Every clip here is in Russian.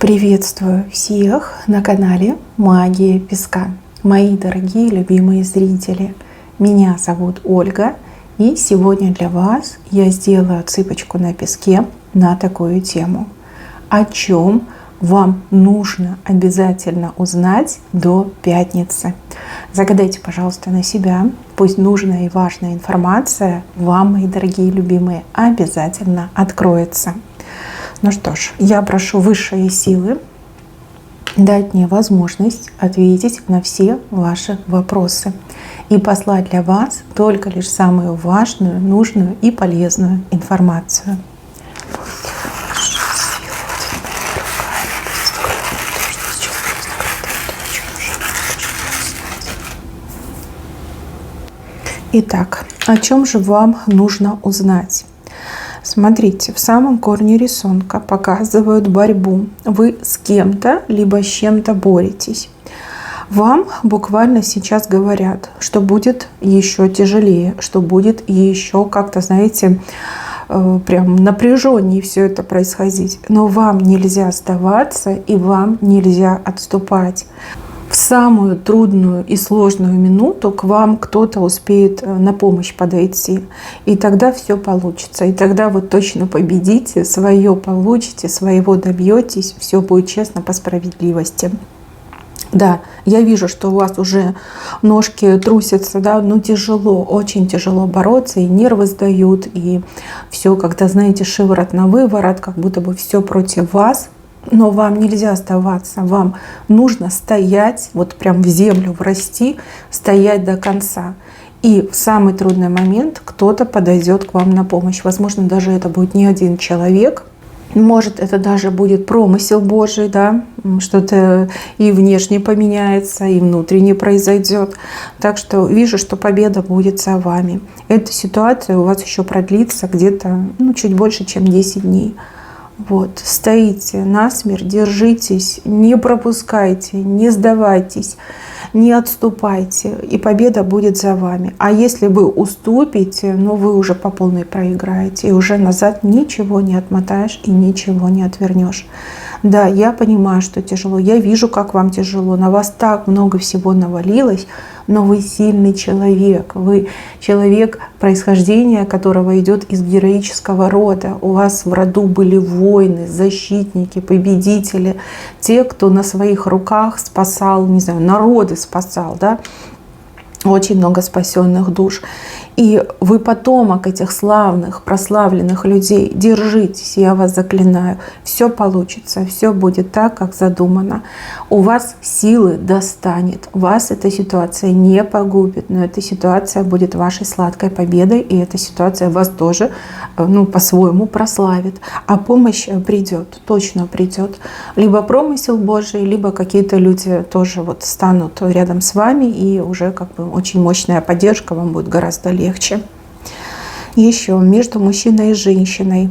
Приветствую всех на канале Магия Песка. Мои дорогие любимые зрители, меня зовут Ольга, и сегодня для вас я сделаю отсыпочку на песке на такую тему. О чем вам нужно обязательно узнать до пятницы. Загадайте, пожалуйста, на себя. Пусть нужная и важная информация вам, мои дорогие любимые, обязательно откроется. Ну что ж, я прошу высшие силы дать мне возможность ответить на все ваши вопросы и послать для вас только лишь самую важную, нужную и полезную информацию. Итак, о чем же вам нужно узнать? Смотрите, в самом корне рисунка показывают борьбу. Вы с кем-то, либо с чем-то боретесь. Вам буквально сейчас говорят, что будет еще тяжелее, что будет еще как-то, знаете, прям напряженнее все это происходить. Но вам нельзя сдаваться и вам нельзя отступать. В самую трудную и сложную минуту к вам кто-то успеет на помощь подойти. И тогда все получится. И тогда вы точно победите, свое получите, своего добьетесь. Все будет честно по справедливости. Да, я вижу, что у вас уже ножки трусятся, да, ну тяжело, очень тяжело бороться, и нервы сдают, и все, когда, знаете, шиворот на выворот, как будто бы все против вас. Но вам нельзя сдаваться, вам нужно стоять, вот прям в землю врасти, стоять до конца. И в самый трудный момент кто-то подойдет к вам на помощь. Возможно, даже это будет не один человек. Может, это даже будет промысел Божий, да, что-то и внешне поменяется, и внутренне произойдет. Так что вижу, что победа будет за вами. Эта ситуация у вас еще продлится где-то чуть больше, чем 10 дней. Вот, стоите насмерть, держитесь, не пропускайте, не сдавайтесь, не отступайте, и победа будет за вами. А если вы уступите, вы уже по полной проиграете, и уже назад ничего не отмотаешь и ничего не отвернешь. Да, я понимаю, что тяжело, я вижу, как вам тяжело, на вас так много всего навалилось, но вы сильный человек, вы человек, происхождение которого идет из героического рода. У вас в роду были воины, защитники, победители, те, кто на своих руках спасал, не знаю, народы спасал, да? Очень много спасенных душ. И вы потомок этих славных, прославленных людей. Держитесь, я вас заклинаю. Все получится, все будет так, как задумано. У вас силы достанет. Вас эта ситуация не погубит, но эта ситуация будет вашей сладкой победой, и эта ситуация вас тоже по-своему прославит. А помощь придет, точно придет. Либо промысел Божий, либо какие-то люди тоже станут рядом с вами, и уже очень мощная поддержка вам будет гораздо легче. Еще между мужчиной и женщиной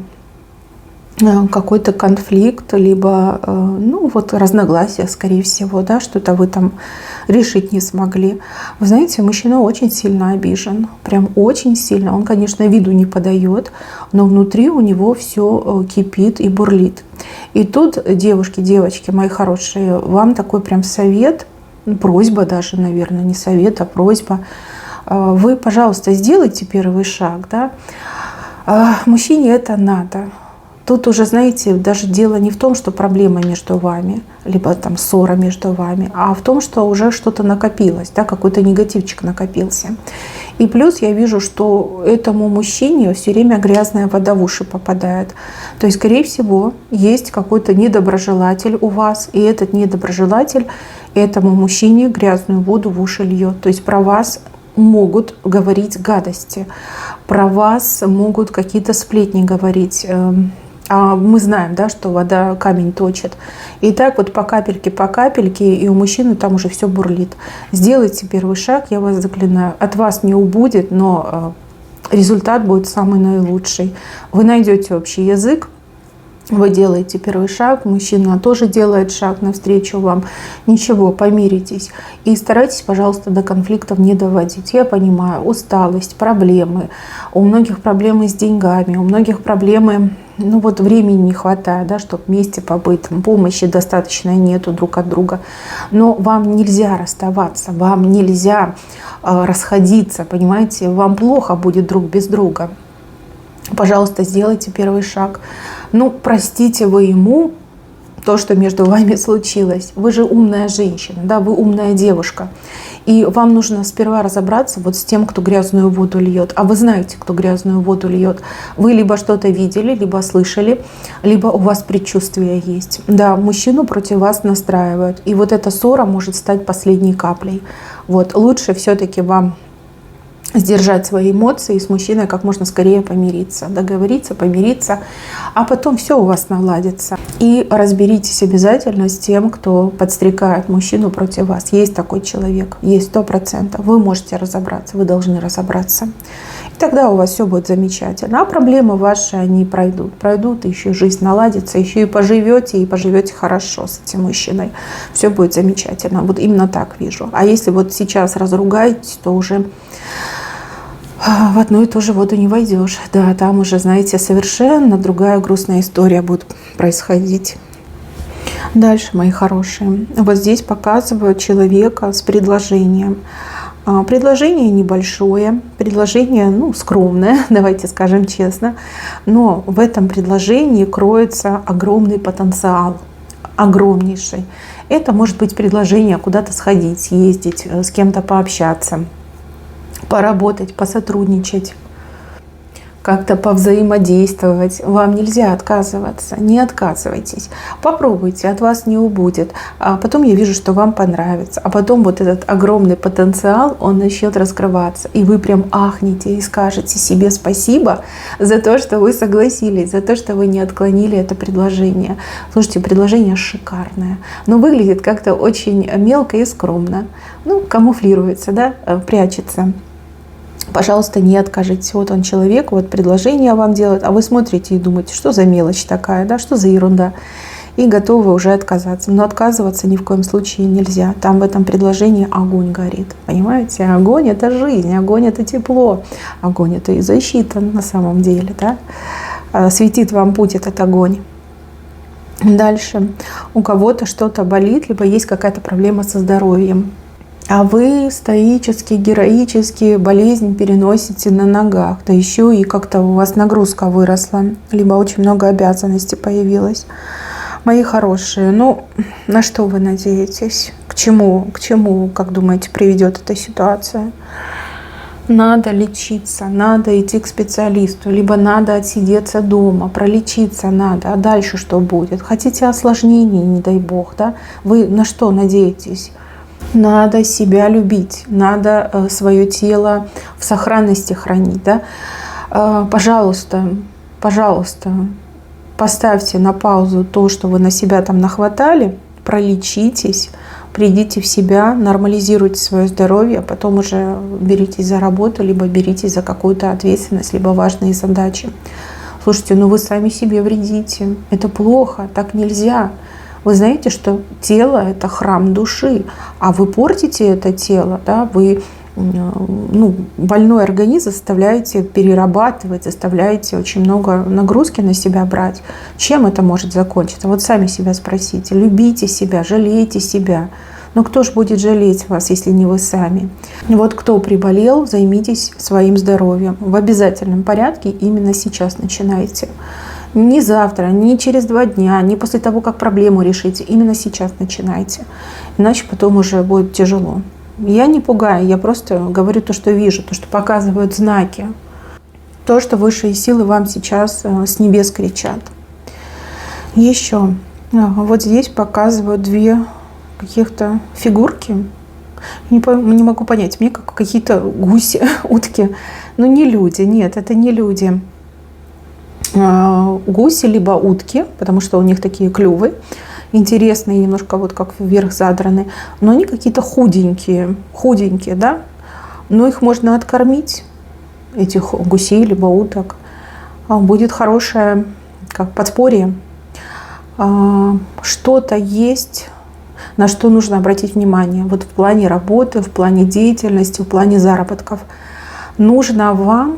какой-то конфликт, либо разногласия, скорее всего, да, что-то вы там решить не смогли. Вы знаете, мужчина очень сильно обижен, прям очень сильно. Он, конечно, виду не подает, но внутри у него все кипит и бурлит. И тут, девочки, мои хорошие, вам такой прям совет, просьба даже, наверное, не совет, а просьба. Вы, пожалуйста, сделайте первый шаг. Да? Мужчине это надо. Тут уже, знаете, даже дело не в том, что проблема между вами, либо там ссора между вами, а в том, что уже что-то накопилось, да, какой-то негативчик накопился. И плюс я вижу, что этому мужчине все время грязная вода в уши попадает. То есть, скорее всего, есть какой-то недоброжелатель у вас, и этот недоброжелатель этому мужчине грязную воду в уши льет. То есть про вас могут говорить гадости, про вас могут какие-то сплетни говорить. А мы знаем, да, что вода камень точит. И так по капельке, и у мужчины там уже все бурлит. Сделайте первый шаг, я вас заклинаю. От вас не убудет, но результат будет самый наилучший. Вы найдете общий язык, Вы делаете первый шаг, мужчина тоже делает шаг навстречу вам. Ничего, помиритесь. И старайтесь, пожалуйста, до конфликтов не доводить. Я понимаю, усталость, проблемы. У многих проблемы с деньгами, у многих проблемы, ну вот времени не хватает, да, чтобы вместе побыть. Помощи достаточно нету друг от друга. Но вам нельзя расставаться, вам нельзя расходиться, понимаете? Вам плохо будет друг без друга. Пожалуйста, сделайте первый шаг. Ну, простите вы ему то, что между вами случилось. Вы же умная женщина, да, вы умная девушка. И вам нужно сперва разобраться вот с тем, кто грязную воду льет. А вы знаете, кто грязную воду льет. Вы либо что-то видели, либо слышали, либо у вас предчувствие есть. Да, мужчину против вас настраивают. И вот эта ссора может стать последней каплей. Вот, лучше все-таки вам сдержать свои эмоции и с мужчиной как можно скорее помириться, договориться, помириться, а потом все у вас наладится. И разберитесь обязательно с тем, кто подстрекает мужчину против вас. Есть такой человек, есть 100%. Вы можете разобраться, вы должны разобраться. И тогда у вас все будет замечательно. А проблемы ваши, они пройдут. Пройдут, и еще жизнь наладится, еще и поживете хорошо с этим мужчиной. Все будет замечательно. Вот именно так вижу. А если вот сейчас разругаетесь, то уже в одну и ту же воду не войдешь. Да, там уже, знаете, совершенно другая грустная история будет происходить. Дальше, мои хорошие. Вот здесь показывают человека с предложением. Предложение небольшое, предложение, ну, скромное, давайте скажем честно. Но в этом предложении кроется огромный потенциал, огромнейший. Это может быть предложение куда-то сходить, съездить, с кем-то пообщаться, поработать, посотрудничать, как-то повзаимодействовать. Вам нельзя отказываться, не отказывайтесь. Попробуйте, от вас не убудет. А потом я вижу, что вам понравится. А потом вот этот огромный потенциал, он начнет раскрываться. И вы прям ахнете и скажете себе спасибо за то, что вы согласились, за то, что вы не отклонили это предложение. Слушайте, предложение шикарное, но выглядит как-то очень мелко и скромно. Ну, камуфлируется, да, прячется. Пожалуйста, не откажитесь. Вот он человек, вот предложение вам делает, а вы смотрите и думаете, что за мелочь такая, да, что за ерунда. И готовы уже отказаться. Но отказываться ни в коем случае нельзя. Там в этом предложении огонь горит. Понимаете? Огонь — это жизнь, огонь — это тепло. Огонь — это и защита на самом деле. Да? Светит вам путь этот огонь. Дальше. У кого-то что-то болит, либо есть какая-то проблема со здоровьем. А вы стоически, героически болезнь переносите на ногах. Да еще и как-то у вас нагрузка выросла, либо очень много обязанностей появилось. Мои хорошие, ну, на что вы надеетесь? К чему, как думаете, приведет эта ситуация? Надо лечиться, надо идти к специалисту, либо надо отсидеться дома, пролечиться надо. А дальше что будет? Хотите осложнений, не дай бог, да? Вы на что надеетесь? Надо себя любить, надо свое тело в сохранности хранить. Да? Пожалуйста, поставьте на паузу то, что вы на себя там нахватали, пролечитесь, придите в себя, нормализируйте свое здоровье, а потом уже беритесь за работу, либо беритесь за какую-то ответственность, либо важные задачи. Слушайте, ну вы сами себе вредите, это плохо, так нельзя. Вы знаете, что тело – это храм души, а вы портите это тело, да? Вы больной организм заставляете перерабатывать, заставляете очень много нагрузки на себя брать. Чем это может закончиться? Вот сами себя спросите. Любите себя, жалейте себя. Но кто же будет жалеть вас, если не вы сами? Вот кто приболел, займитесь своим здоровьем. В обязательном порядке именно сейчас начинайте. Не завтра, не через 2 дня, не после того, как проблему решите. Именно сейчас начинайте. Иначе потом уже будет тяжело. Я не пугаю, я просто говорю то, что вижу, то, что показывают знаки. То, что высшие силы вам сейчас с небес кричат. Еще. Вот здесь показывают 2 каких-то фигурки. Не могу понять, мне как какие-то гуси, утки. Но не люди, нет, это не люди. Гуси либо утки, потому что у них такие клювы интересные, немножко вот как вверх задраны, но они какие-то худенькие, да, но их можно откормить, этих гусей либо уток, будет хорошее как подспорье что-то есть, на что нужно обратить внимание. Вот в плане работы, в плане деятельности, в плане заработков. Нужно вам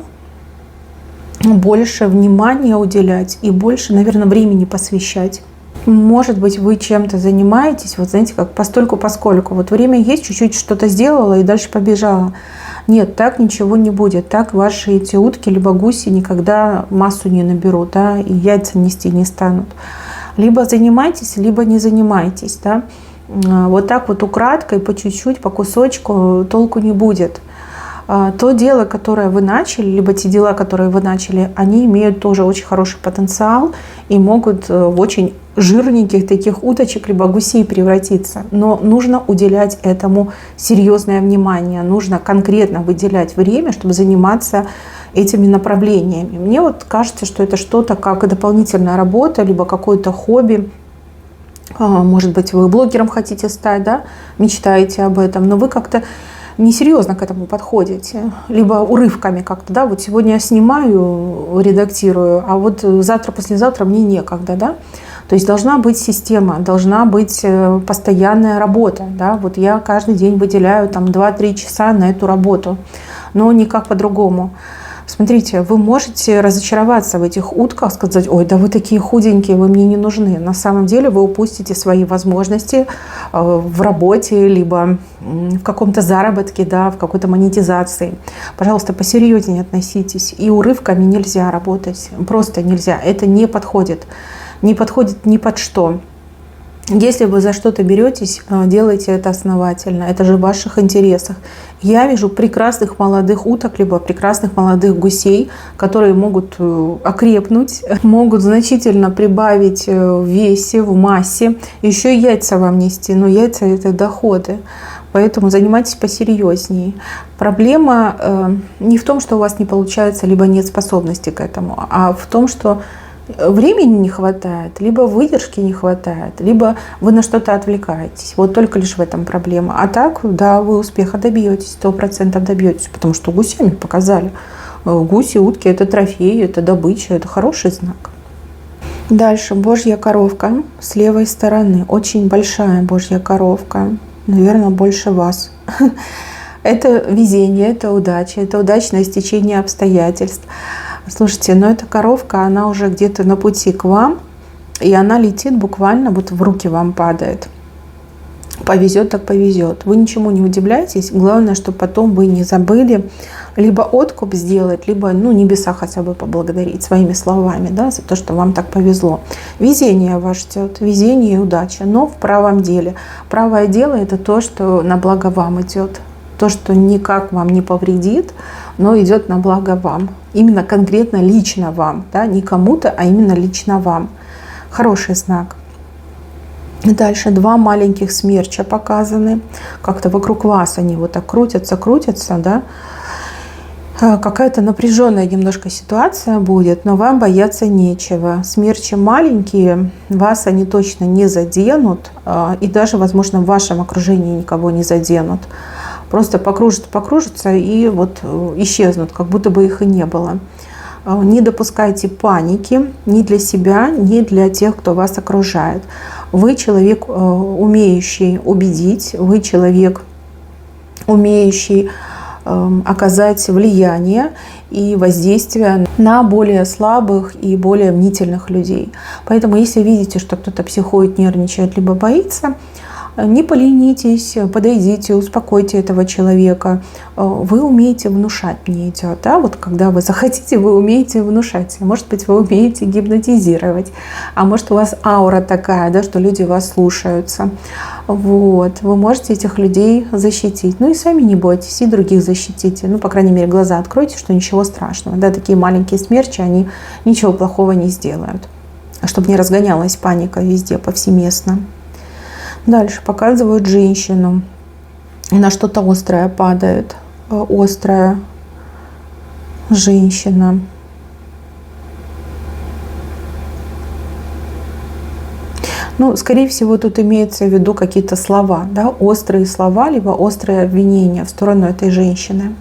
больше внимания уделять и больше, наверное, времени посвящать. Может быть, вы чем-то занимаетесь, вот знаете, как постольку-поскольку. Вот время есть, чуть-чуть что-то сделала и дальше побежала. Нет, так ничего не будет. Так ваши эти утки либо гуси никогда массу не наберут, да, и яйца нести не станут. Либо занимайтесь, либо не занимайтесь, да. Вот так вот украдкой, по чуть-чуть, по кусочку толку не будет. То дело, которое вы начали, либо те дела, которые вы начали, они имеют тоже очень хороший потенциал и могут в очень жирненьких таких уточек, либо гусей превратиться. Но нужно уделять этому серьезное внимание. Нужно конкретно выделять время, чтобы заниматься этими направлениями. Мне вот кажется, что это что-то как дополнительная работа, либо какое-то хобби. Может быть, вы блогером хотите стать, да, мечтаете об этом, но вы как-то несерьезно к этому подходите, либо урывками как-то, да, вот сегодня я снимаю, редактирую, а вот завтра, послезавтра мне некогда, да. То есть должна быть система, должна быть постоянная работа, да. Вот я каждый день выделяю там 2-3 часа на эту работу, но никак по-другому. Смотрите, вы можете разочароваться в этих утках, сказать: ой, да вы такие худенькие, вы мне не нужны. На самом деле вы упустите свои возможности в работе, либо в каком-то заработке, да, в какой-то монетизации. Пожалуйста, посерьезнее относитесь. И урывками нельзя работать, просто нельзя. Это не подходит. Не подходит ни под что. Если вы за что-то беретесь, делайте это основательно. Это же в ваших интересах. Я вижу прекрасных молодых уток, либо прекрасных молодых гусей, которые могут окрепнуть, могут значительно прибавить в весе, в массе. Еще и яйца вам нести, но яйца – это доходы. Поэтому занимайтесь посерьезнее. Проблема не в том, что у вас не получается, либо нет способности к этому, а в том, что времени не хватает, либо выдержки не хватает, либо вы на что-то отвлекаетесь. Вот только лишь в этом проблема. А так, да, вы успеха добьетесь, 100% добьетесь, потому что гусями показали. Гуси, утки – это трофеи, это добыча, это хороший знак. Дальше Божья коровка с левой стороны. Очень большая Божья коровка, наверное, больше вас. Это везение, это удачное стечение обстоятельств. Слушайте, но эта коровка, она уже где-то на пути к вам, и она летит буквально, вот в руки вам падает. Повезет так повезет. Вы ничему не удивляйтесь. Главное, чтобы потом вы не забыли либо откуп сделать, либо небеса хотя бы поблагодарить своими словами, да, за то, что вам так повезло. Везение вас ждет, везение и удача, но в правом деле. Правое дело – это то, что на благо вам идет. То, что никак вам не повредит, но идет на благо вам. Именно конкретно лично вам. Да? Не кому-то, а именно лично вам. Хороший знак. Дальше 2 маленьких смерча показаны. Как-то вокруг вас они вот так крутятся, да? Какая-то напряженная немножко ситуация будет, но вам бояться нечего. Смерчи маленькие, вас они точно не заденут. И даже, возможно, в вашем окружении никого не заденут. Просто покружатся и вот исчезнут, как будто бы их и не было. Не допускайте паники ни для себя, ни для тех, кто вас окружает. Вы человек, умеющий убедить, вы человек, умеющий оказать влияние и воздействие на более слабых и более мнительных людей. Поэтому, если видите, что кто-то психует, нервничает, либо боится, не поленитесь, подойдите, успокойте этого человека. Вы умеете внушать, мне идет. Да? Вот когда вы захотите, вы умеете внушать. Может быть, вы умеете гипнотизировать. А может, у вас аура такая, да, что люди вас слушаются. Вот. Вы можете этих людей защитить. Ну и сами не бойтесь, и других защитите. Ну, по крайней мере, глаза откройте, что ничего страшного. Да, такие маленькие смерчи, они ничего плохого не сделают. Чтобы не разгонялась паника везде, повсеместно. Дальше показывают женщину. На что-то острое падает. Острая женщина. Ну, скорее всего, тут имеется в виду какие-то слова, да, острые слова, либо острые обвинения в сторону этой женщины.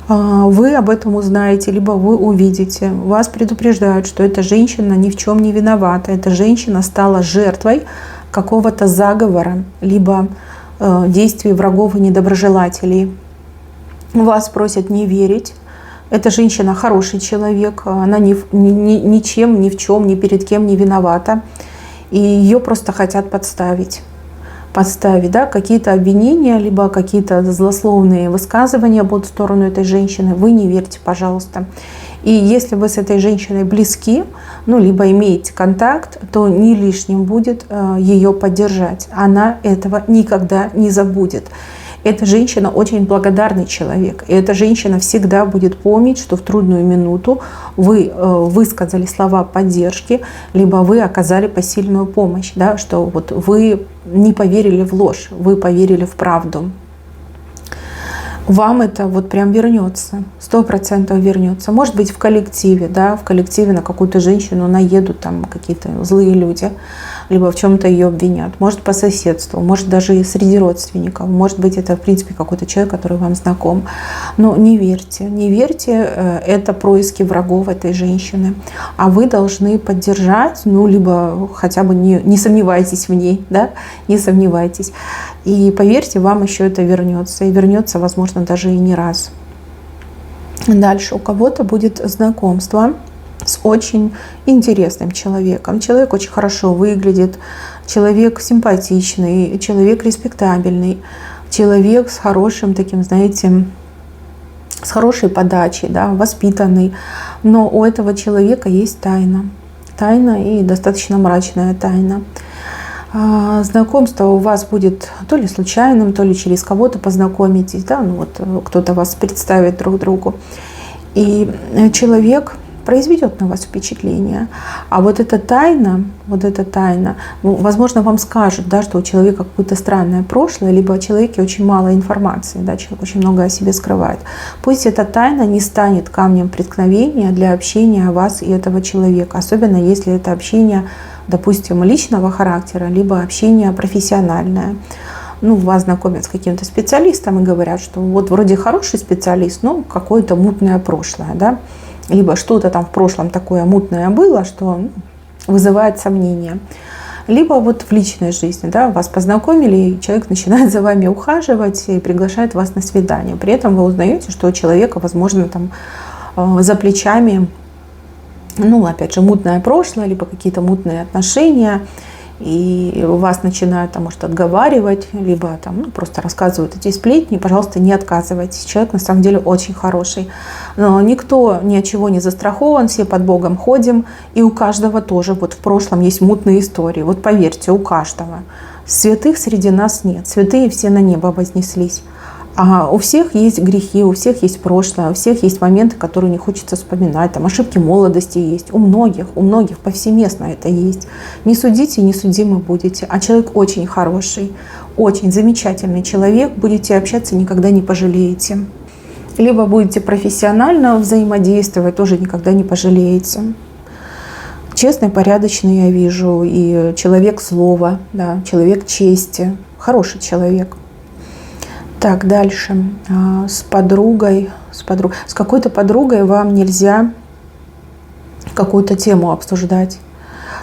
Вы об этом узнаете, либо вы увидите. Вас предупреждают, что эта женщина ни в чем не виновата. Эта женщина стала жертвой какого-то заговора, либо действий врагов и недоброжелателей. Вас просят не верить. Эта женщина хороший человек, она ничем, ни в чем, ни перед кем не виновата. И ее просто хотят подставить, да, какие-то обвинения, либо какие-то злословные высказывания будут в сторону этой женщины. Вы не верьте, пожалуйста. И если вы с этой женщиной близки, либо имеете контакт, то не лишним будет ее поддержать. Она этого никогда не забудет. Эта женщина очень благодарный человек. И эта женщина всегда будет помнить, что в трудную минуту вы высказали слова поддержки, либо вы оказали посильную помощь, да, что вот вы не поверили в ложь, вы поверили в правду. Вам это вот прям вернется, 100% вернется. Может быть, в коллективе, да, в коллективе на какую-то женщину наедут там какие-то злые люди, либо в чем-то ее обвинят. Может, по соседству, может, даже и среди родственников. Может быть, это, в принципе, какой-то человек, который вам знаком. Но не верьте, это происки врагов этой женщины. А вы должны поддержать, либо хотя бы не сомневайтесь в ней, да, не сомневайтесь. И поверьте, вам еще это вернется. И вернется, возможно, даже и не раз. Дальше у кого-то будет знакомство с очень интересным человеком. Человек очень хорошо выглядит, человек симпатичный, человек респектабельный, человек с хорошим таким, знаете, с хорошей подачей, да, воспитанный. Но у этого человека есть тайна. Тайна и достаточно мрачная тайна. Знакомство у вас будет то ли случайным, то ли через кого-то познакомитесь, да, кто-то вас представит друг другу. И человек произведет на вас впечатление. А вот эта тайна, возможно, вам скажут, да, что у человека какое-то странное прошлое, либо о человеке очень мало информации, да, человек очень много о себе скрывает. Пусть эта тайна не станет камнем преткновения для общения вас и этого человека, особенно если это общение, допустим, личного характера, либо общение профессиональное. Вас знакомят с каким-то специалистом и говорят, что вот вроде хороший специалист, но какое-то мутное прошлое, да, либо что-то там в прошлом такое мутное было, что вызывает сомнения. Либо вот в личной жизни, да, вас познакомили, и человек начинает за вами ухаживать и приглашает вас на свидание. При этом вы узнаете, что у человека, возможно, там за плечами, опять же, мутное прошлое, либо какие-то мутные отношения, и вас начинают, может, отговаривать, либо просто рассказывают эти сплетни. Пожалуйста, не отказывайтесь. Человек на самом деле очень хороший. Но никто ни от чего не застрахован, все под Богом ходим, и у каждого тоже вот в прошлом есть мутные истории. Вот поверьте, у каждого. Святых среди нас нет. Святые все на небо вознеслись. А у всех есть грехи, у всех есть прошлое, у всех есть моменты, которые не хочется вспоминать. Там ошибки молодости есть. У многих повсеместно это есть. Не судите, не судимы будете. А человек очень хороший, очень замечательный человек. Будете общаться, никогда не пожалеете. Либо будете профессионально взаимодействовать, тоже никогда не пожалеете. Честный, порядочный, я вижу. И человек слова, да, человек чести. Хороший человек. Так, дальше. С какой-то подругой вам нельзя какую-то тему обсуждать.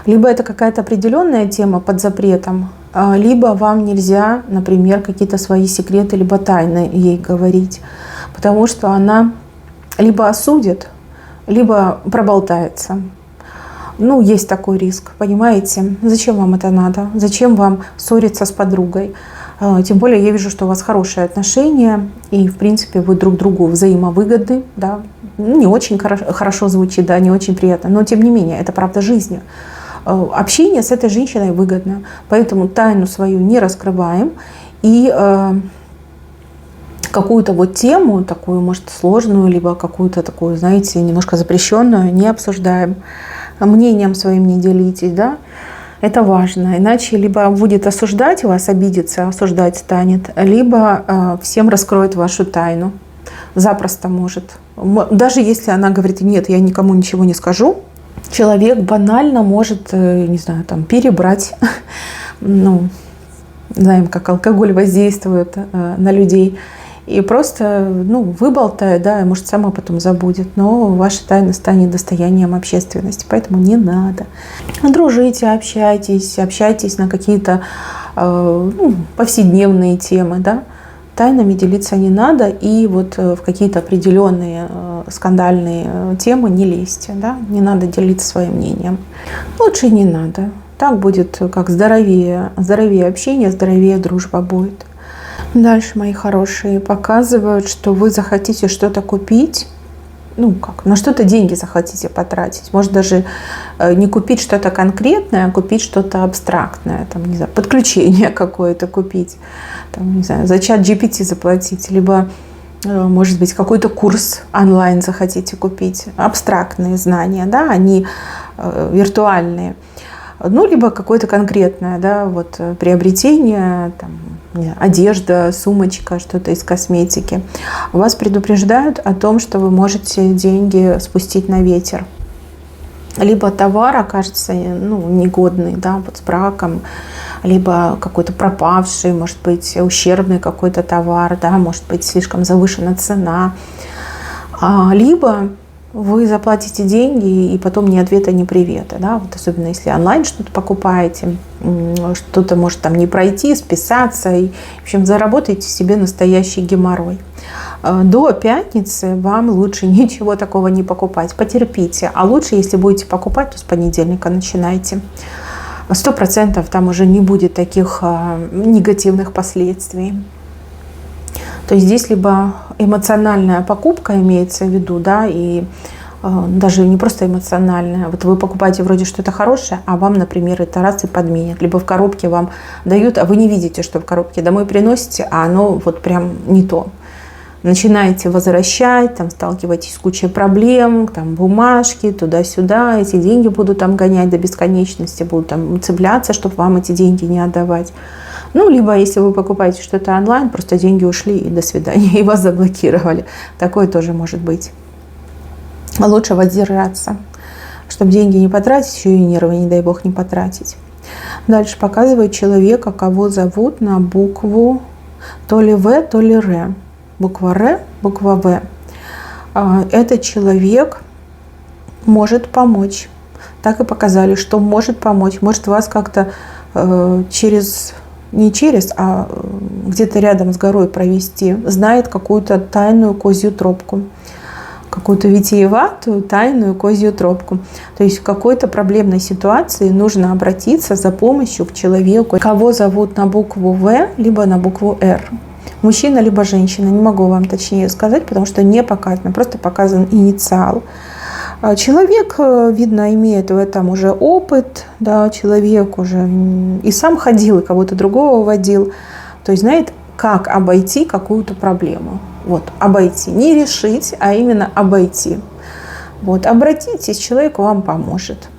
Либо это какая-то определенная тема под запретом, либо вам нельзя, например, какие-то свои секреты, либо тайны ей говорить. Потому что она либо осудит, либо проболтается. Есть такой риск, понимаете? Зачем вам это надо? Зачем вам ссориться с подругой? Тем более я вижу, что у вас хорошие отношения, и, в принципе, вы друг другу взаимовыгодны. Да? Не очень хорошо звучит, да, не очень приятно, но, тем не менее, это правда жизни. Общение с этой женщиной выгодно, поэтому тайну свою не раскрываем, и какую-то вот тему, такую, может, сложную, либо какую-то такую, знаете, немножко запрещенную, не обсуждаем. Мнением своим не делитесь, да? Это важно, иначе либо будет осуждать вас, обидеться, осуждать станет, либо всем раскроет вашу тайну. Запросто может. Даже если она говорит, нет, я никому ничего не скажу, человек банально может, не знаю, перебрать. Знаем, как алкоголь воздействует на людей. и просто, выболтает, да, и может сама потом забудет, но ваша тайна станет достоянием общественности, поэтому не надо. Дружите, общайтесь на какие-то повседневные темы, да. Тайнами делиться не надо, и вот в какие-то определенные скандальные темы не лезьте, да, не надо делиться своим мнением. Лучше не надо. Так будет как здоровее общение, здоровее дружба будет. Дальше, мои хорошие, показывают, что вы захотите что-то купить, на что-то деньги захотите потратить. Может даже не купить что-то конкретное, а купить что-то абстрактное, подключение какое-то купить, за чат GPT заплатить, либо, может быть, какой-то курс онлайн захотите купить. Абстрактные знания, да, они виртуальные. Либо какое-то конкретное, да, приобретение, одежда, сумочка, что-то из косметики. Вас предупреждают о том, что вы можете деньги спустить на ветер. Либо товар окажется негодный, да, с браком, либо какой-то пропавший, может быть, ущербный какой-то товар, да, может быть, слишком завышена цена. Либо вы заплатите деньги, и потом ни ответа, ни привета. Да? Особенно если онлайн что-то покупаете, что-то может не пройти, списаться. И, в общем, заработаете себе настоящий геморрой. До пятницы вам лучше ничего такого не покупать. Потерпите. А лучше, если будете покупать, то с понедельника начинайте. 100% там уже не будет таких негативных последствий. То есть здесь либо эмоциональная покупка имеется в виду, да, и даже не просто эмоциональная. Вы покупаете вроде что-то хорошее, а вам, например, это раз и подменят. Либо в коробке вам дают, а вы не видите, что в коробке. Домой приносите, а оно прям не то. Начинаете возвращать, сталкиваетесь с кучей проблем, бумажки, туда-сюда. Эти деньги будут гонять до бесконечности, будут цепляться, чтобы вам эти деньги не отдавать. Либо если вы покупаете что-то онлайн, просто деньги ушли и до свидания, и вас заблокировали. Такое тоже может быть. Лучше воздержаться, чтобы деньги не потратить, еще и нервы, не дай бог, не потратить. Дальше показывает человека, кого зовут на букву то ли В, то ли Р. Буква Р, буква В. Этот человек может помочь. Так и показали, что может помочь. Может вас как-то а где-то рядом с горой провести. Знает какую-то тайную козью тропку. Какую-то витиеватую тайную козью тропку. То есть в какой-то проблемной ситуации нужно обратиться за помощью к человеку, кого зовут на букву В, либо на букву Р. Мужчина либо женщина. Не могу вам точнее сказать, потому что не показано. Просто показан инициал. Человек, видно, имеет в этом уже опыт, да, человек уже и сам ходил, и кого-то другого водил. То есть знает, как обойти какую-то проблему. Обойти. Не решить, а именно обойти. Обратитесь, человек вам поможет.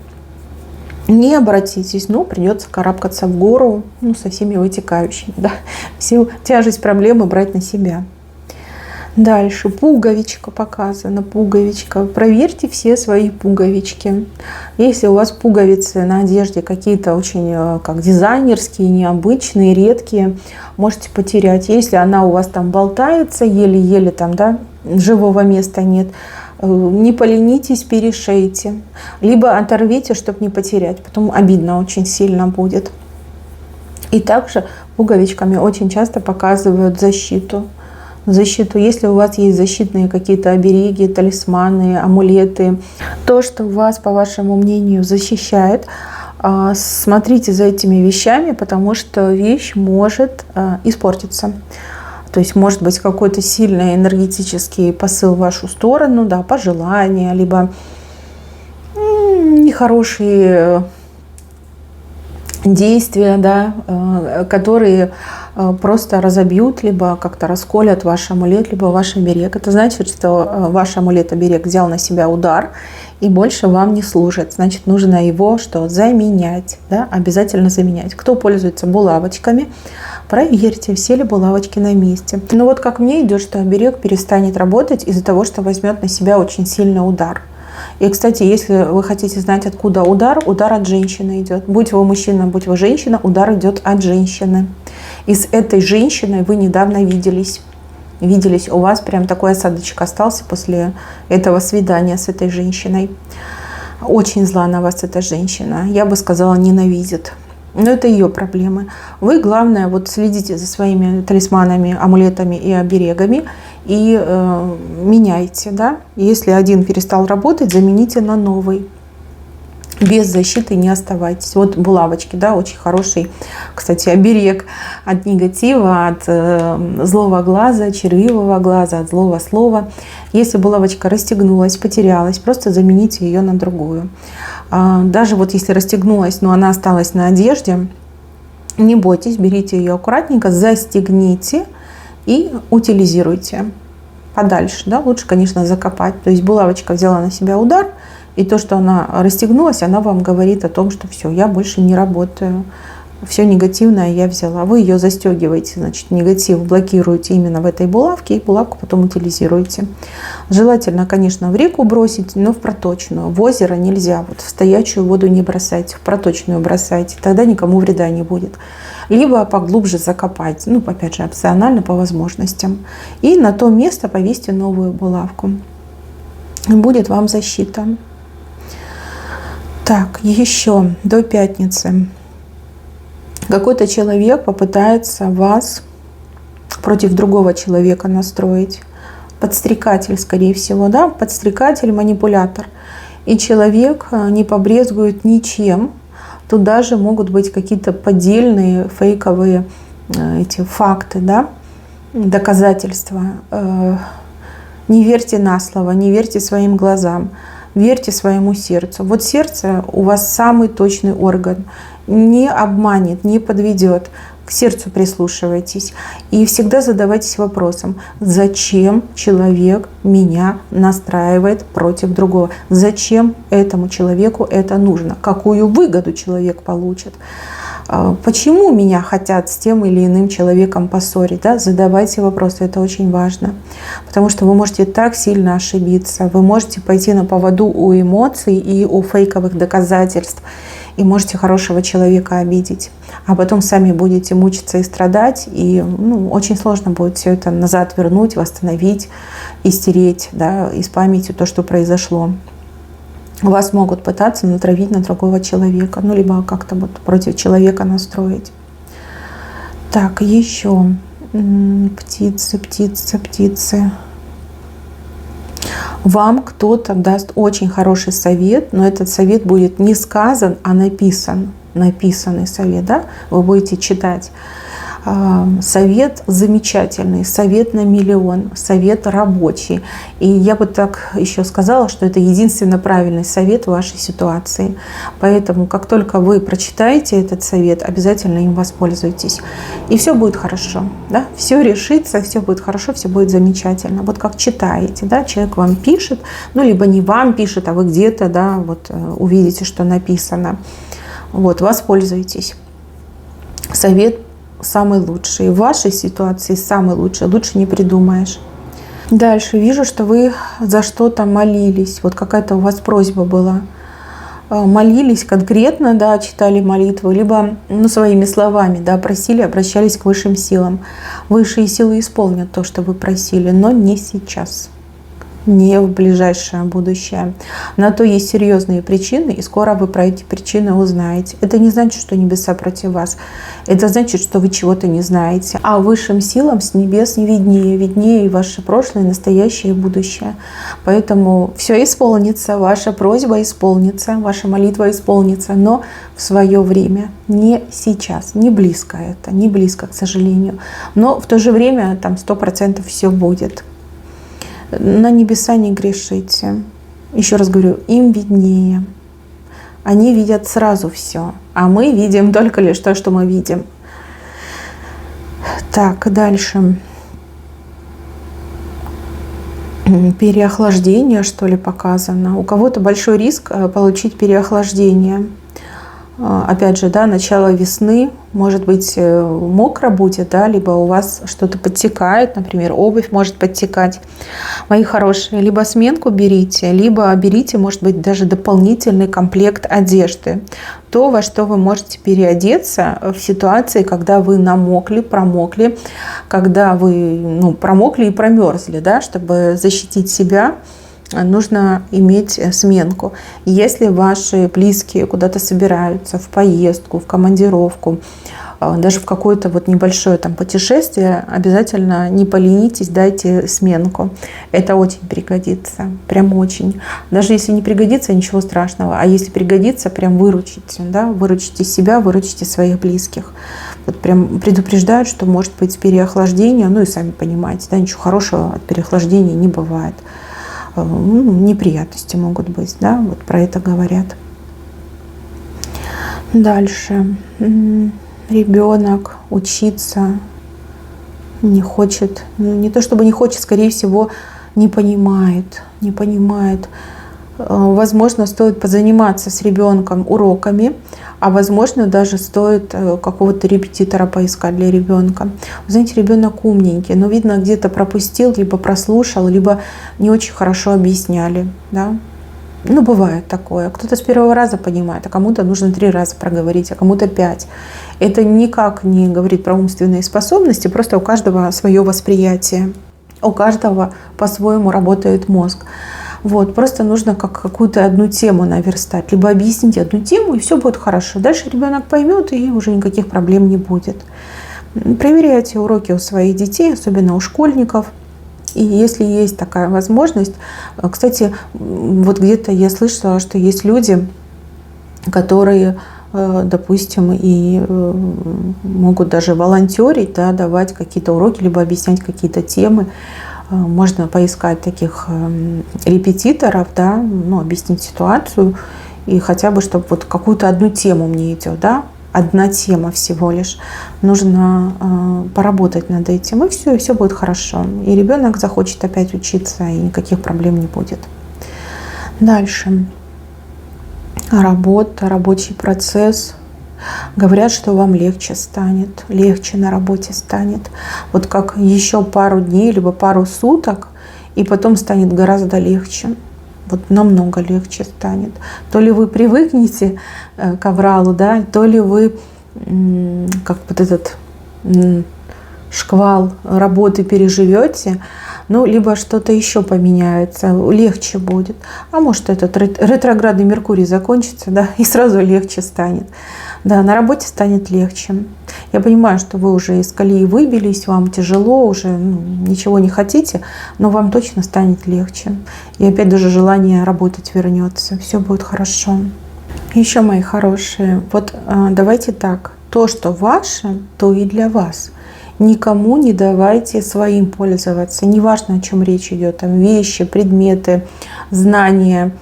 Не обратитесь, придется карабкаться в гору, со всеми вытекающими, да, всю тяжесть проблемы брать на себя. Дальше пуговичка показана, пуговичка. Проверьте все свои пуговички. Если у вас пуговицы на одежде какие-то очень дизайнерские, необычные, редкие, можете потерять. Если она у вас болтается, еле-еле живого места нет, не поленитесь, перешейте. Либо оторвите, чтобы не потерять. Потом обидно очень сильно будет. И также пуговичками очень часто показывают защиту. Если у вас есть защитные какие-то обереги, талисманы, амулеты, то, что вас, по вашему мнению, защищает, смотрите за этими вещами, потому что вещь может испортиться. То есть может быть какой-то сильный энергетический посыл в вашу сторону, да, пожелания, либо нехорошие действия, да, которые просто разобьют, либо как-то расколят ваш амулет, либо ваш оберег. Это значит, что ваш амулет-оберег взял на себя удар и больше вам не служит. Значит, нужно его заменять, да, обязательно заменять. Кто пользуется булавочками, проверьте, все ли булавочки на месте. Но как мне идет, что оберег перестанет работать из-за того, что возьмет на себя очень сильный удар. И, кстати, если вы хотите знать, откуда удар от женщины идет. Будь вы мужчина, будь вы женщина, удар идет от женщины. И с этой женщиной вы недавно виделись. виделись, у вас прям такой осадочек остался после этого свидания с этой женщиной. Очень зла на вас эта женщина, я бы сказала, ненавидит. Но это ее проблемы. Вы, главное, вот следите за своими талисманами, амулетами и оберегами и меняйте, да. Если один перестал работать, замените на новый. Без защиты не оставайтесь. Вот булавочки, да, очень хороший, кстати, оберег от негатива, от злого глаза, червивого глаза, от злого слова. Если булавочка расстегнулась, потерялась, просто замените ее на другую. Даже вот если расстегнулась, но она осталась на одежде, не бойтесь, берите ее аккуратненько, застегните и утилизируйте подальше. Да? Лучше, конечно, закопать. То есть булавочка взяла на себя удар, и то, что она расстегнулась, она вам говорит о том, что все, я больше не работаю. Все негативное я взяла. Вы ее застегиваете, значит, негатив блокируете именно в этой булавке, и булавку потом утилизируете. Желательно, конечно, в реку бросить, но в проточную. В озеро нельзя. Вот в стоячую воду не бросайте, в проточную бросайте. Тогда никому вреда не будет. Либо поглубже закопать. Ну, опять же, опционально по возможностям. И на то место повесьте новую булавку. И будет вам защита. Так, еще до пятницы. Какой-то человек попытается вас против другого человека настроить. Подстрекатель, скорее всего, да? Подстрекатель, манипулятор. И человек не побрезгует ничем. Тут даже могут быть какие-то поддельные, фейковые эти факты, да? Доказательства. Не верьте на слово, не верьте своим глазам. Верьте своему сердцу. Вот сердце у вас самый точный орган. Не обманет, не подведет. К сердцу прислушивайтесь. И всегда задавайтесь вопросом, зачем человек меня настраивает против другого? Зачем этому человеку это нужно? Какую выгоду человек получит? Почему меня хотят с тем или иным человеком поссорить? Да? Задавайте вопросы, это очень важно. Потому что вы можете так сильно ошибиться, вы можете пойти на поводу у эмоций и у фейковых доказательств, и можете хорошего человека обидеть. А потом сами будете мучиться и страдать, и очень сложно будет все это назад вернуть, восстановить и стереть, да, из памяти то, что произошло. Вас могут пытаться натравить на другого человека, либо как-то вот против человека настроить. Так, еще птицы, птицы, птицы. Вам кто-то даст очень хороший совет, но этот совет будет не сказан, а написан. Написанный совет, да? Вы будете читать. Совет замечательный, совет на миллион, совет рабочий. И я бы так еще сказала, что это единственно правильный совет в вашей ситуации. Поэтому, как только вы прочитаете этот совет, обязательно им воспользуйтесь. И все будет хорошо. Да? Все решится, все будет хорошо, все будет замечательно. Вот как читаете, да? Человек вам пишет, либо не вам пишет, а вы где-то, да, вот, увидите, что написано. Вот, воспользуйтесь. Совет самый лучший. В вашей ситуации самый лучший. Лучше не придумаешь. Дальше вижу, что вы за что-то молились. Вот какая-то у вас просьба была. Молились конкретно, да, читали молитву, либо своими словами, да, просили, обращались к высшим силам. Высшие силы исполнят то, что вы просили, но не сейчас. Не в ближайшее будущее. На то есть серьезные причины, и скоро вы про эти причины узнаете. Это не значит, что небеса против вас. Это значит, что вы чего-то не знаете. А высшим силам с небес не виднее. Виднее и ваше прошлое, и настоящее, и будущее. Поэтому все исполнится, ваша просьба исполнится, ваша молитва исполнится, но в свое время. Не сейчас, не близко это, не близко, к сожалению. Но в то же время там 100% все будет. На небеса не грешите. Еще раз говорю, им виднее. Они видят сразу все, а мы видим только лишь то, что мы видим. Так, дальше. Переохлаждение, что ли, показано. У кого-то большой риск получить переохлаждение. опять же, да, начало весны, может быть, мокро будет, да, либо у вас что-то подтекает, например, обувь может подтекать. Мои хорошие, либо сменку берите, либо берите, может быть, даже дополнительный комплект одежды. То, во что вы можете переодеться в ситуации, когда вы намокли, промокли, когда вы промокли и промерзли, да, чтобы защитить себя. Нужно иметь сменку. Если ваши близкие куда-то собираются в поездку, в командировку, даже в какое-то вот небольшое там путешествие, обязательно не поленитесь, дайте сменку. Это очень пригодится, прям очень. Даже если не пригодится, ничего страшного. А если пригодится, прям выручите, да? Выручите себя, выручите своих близких. Вот прям предупреждают, что может быть переохлаждение, и сами понимаете, да, ничего хорошего от переохлаждения не бывает. Неприятности могут быть, да, вот про это говорят. Дальше. Ребенок учиться не хочет, не то чтобы не хочет, скорее всего, не понимает. Возможно, стоит позаниматься с ребенком уроками, а возможно, даже стоит какого-то репетитора поискать для ребенка. Вы знаете, ребенок умненький, но, видно, где-то пропустил, либо прослушал, либо не очень хорошо объясняли. Да? Бывает такое. Кто-то с первого раза понимает, а кому-то нужно 3 раза проговорить, а кому-то 5. Это никак не говорит про умственные способности, просто у каждого свое восприятие. У каждого по-своему работает мозг. Вот, просто нужно какую-то одну тему наверстать, либо объяснить одну тему, и все будет хорошо. Дальше ребенок поймет, и уже никаких проблем не будет. Проверяйте уроки у своих детей, особенно у школьников. И если есть такая возможность, кстати, вот где-то я слышала, что есть люди, которые, допустим, и могут даже волонтерить, да, давать какие-то уроки, либо объяснять какие-то темы. Можно поискать таких репетиторов, да, объяснить ситуацию, и хотя бы, чтобы вот какую-то одну тему мне идет, да, одна тема всего лишь. Нужно поработать над этим, и все будет хорошо. И ребенок захочет опять учиться, и никаких проблем не будет. Дальше. Работа, рабочий процесс. Говорят, что вам легче на работе станет. Вот как еще пару дней, либо пару суток, и потом станет гораздо легче. Вот намного легче станет. То ли вы привыкнете к авралу, да, то ли вы как вот этот шквал работы переживете, либо что-то еще поменяется, легче будет. А может, этот ретроградный Меркурий закончится, да, и сразу легче станет. Да, на работе станет легче. Я понимаю, что вы уже из колеи выбились, вам тяжело, уже ничего не хотите, но вам точно станет легче. И опять даже желание работать вернется. Все будет хорошо. Еще, мои хорошие, вот давайте так. То, что ваше, то и для вас. Никому не давайте своим пользоваться. Неважно, о чем речь идет. Там вещи, предметы, знания,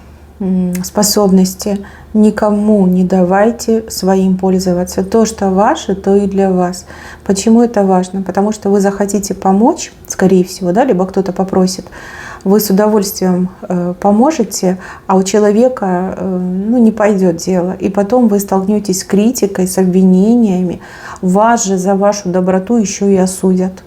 способности. Никому не давайте своим пользоваться. То, что ваше, то и для вас. Почему это важно? Потому что вы захотите помочь, скорее всего, да, либо кто-то попросит. Вы с удовольствием поможете, а у человека не пойдет дело. И потом вы столкнетесь с критикой, с обвинениями. Вас же за вашу доброту еще и осудят.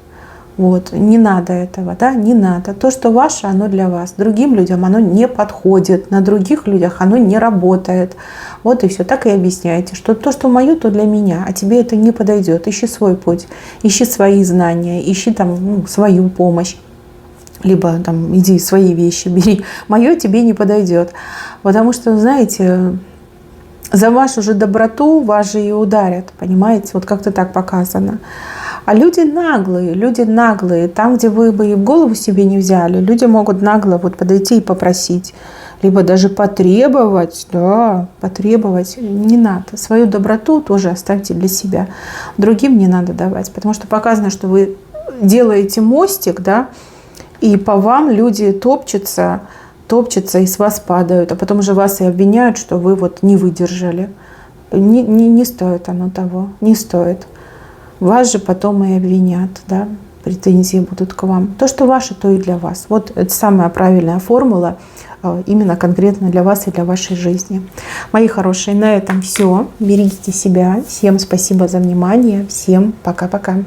Вот. Не надо этого, да, не надо. То, что ваше, оно для вас. Другим людям оно не подходит, на других людях оно не работает. Вот и все. Так и объясняйте, что то, что мое, то для меня, а тебе это не подойдет. Ищи свой путь, ищи свои знания, ищи там свою помощь. Либо там иди свои вещи бери. Мое тебе не подойдет. Потому что, знаете, за вашу же доброту вас же и ударят, понимаете? Вот как-то так показано. А люди наглые. Там, где вы бы и в голову себе не взяли, люди могут нагло вот подойти и попросить. Либо даже потребовать, да, потребовать. Не надо. Свою доброту тоже оставьте для себя. Другим не надо давать. Потому что показано, что вы делаете мостик, да, и по вам люди топчутся и с вас падают. А потом же вас и обвиняют, что вы вот не выдержали. Не стоит оно того, не стоит. Вас же потом и обвинят, да, претензии будут к вам. То, что ваше, то и для вас. Вот это самая правильная формула именно конкретно для вас и для вашей жизни. Мои хорошие, на этом все. Берегите себя. Всем спасибо за внимание. Всем пока-пока.